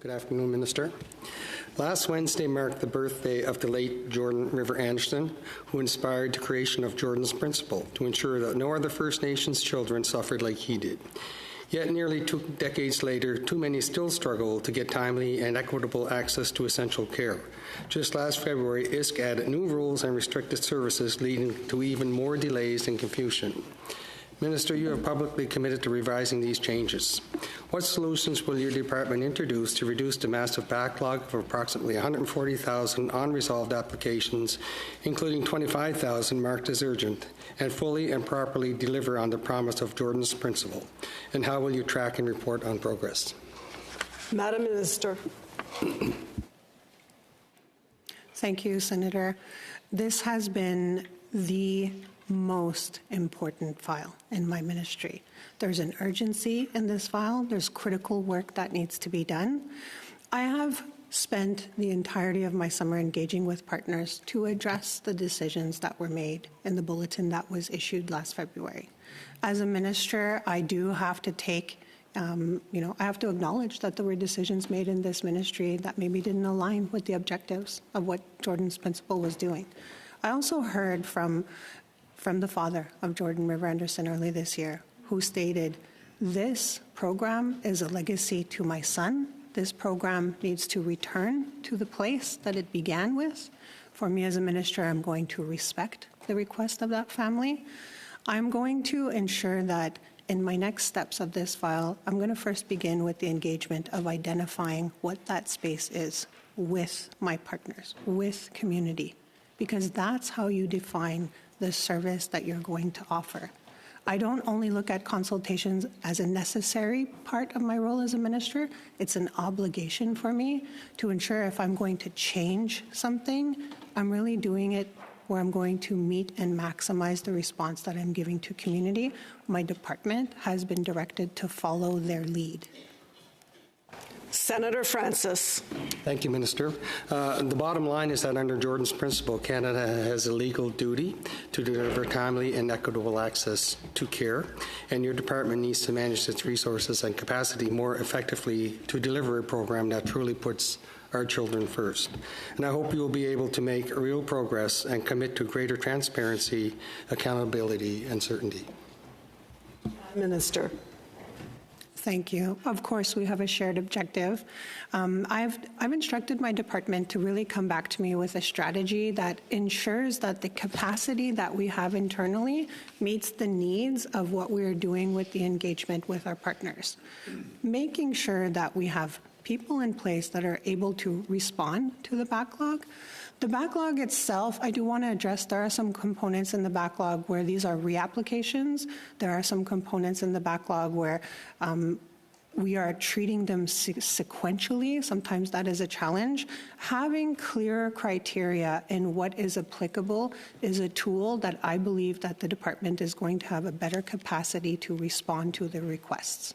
Good afternoon, Minister. Last Wednesday marked the birthday of the late Jordan River Anderson, who inspired the creation of Jordan's Principle to ensure that no other First Nations children suffered like he did. Yet nearly 2 decades later, too many still struggle to get timely and equitable access to essential care. Just last February, ISC added new rules and restricted services, leading to even more delays and confusion. Minister, you have publicly committed to revising these changes. What solutions will your department introduce to reduce the massive backlog of approximately 140,000 unresolved applications, including 25,000 marked as urgent, and fully and properly deliver on the promise of Jordan's Principle? And how will you track and report on progress? Madam Minister. Thank you, Senator. This has been the most important file in my ministry. There's an urgency in this file. There's critical work that needs to be done. I have spent the entirety of my summer engaging with partners to address the decisions that were made in the bulletin that was issued last February. As a minister, I do have to take I have to acknowledge that there were decisions made in this ministry that maybe didn't align with the objectives of what Jordan's Principle was doing. I also heard from the father of Jordan River Anderson early this year, who stated, "This program is a legacy to my son. This program needs to return to the place that it began with." For me as a minister, I'm going to respect the request of that family. I'm going to ensure that in my next steps of this file, I'm going to first begin with the engagement of identifying what that space is with my partners, with community, because that's how you define the service that you're going to offer. I don't only look at consultations as a necessary part of my role as a minister, it's an obligation for me to ensure if I'm going to change something, I'm really doing it where I'm going to meet and maximize the response that I'm giving to community. My department has been directed to follow their lead. Senator Francis. Thank you, Minister. The bottom line is that under Jordan's Principle, Canada has a legal duty to deliver timely and equitable access to care, and your department needs to manage its resources and capacity more effectively to deliver a program that truly puts our children first. And I hope you will be able to make real progress and commit to greater transparency, accountability, and certainty. Minister. Thank you. Of course, we have a shared objective. I've instructed my department to really come back to me with a strategy that ensures that the capacity that we have internally meets the needs of what we're doing with the engagement with our partners. Making sure that we have people in place that are able to respond to the backlog. The backlog itself, I do want to address, there are some components in the backlog where these are reapplications. There are some components in the backlog where we are treating them sequentially. Sometimes that is a challenge. Having clearer criteria in what is applicable is a tool that I believe that the department is going to have a better capacity to respond to the requests.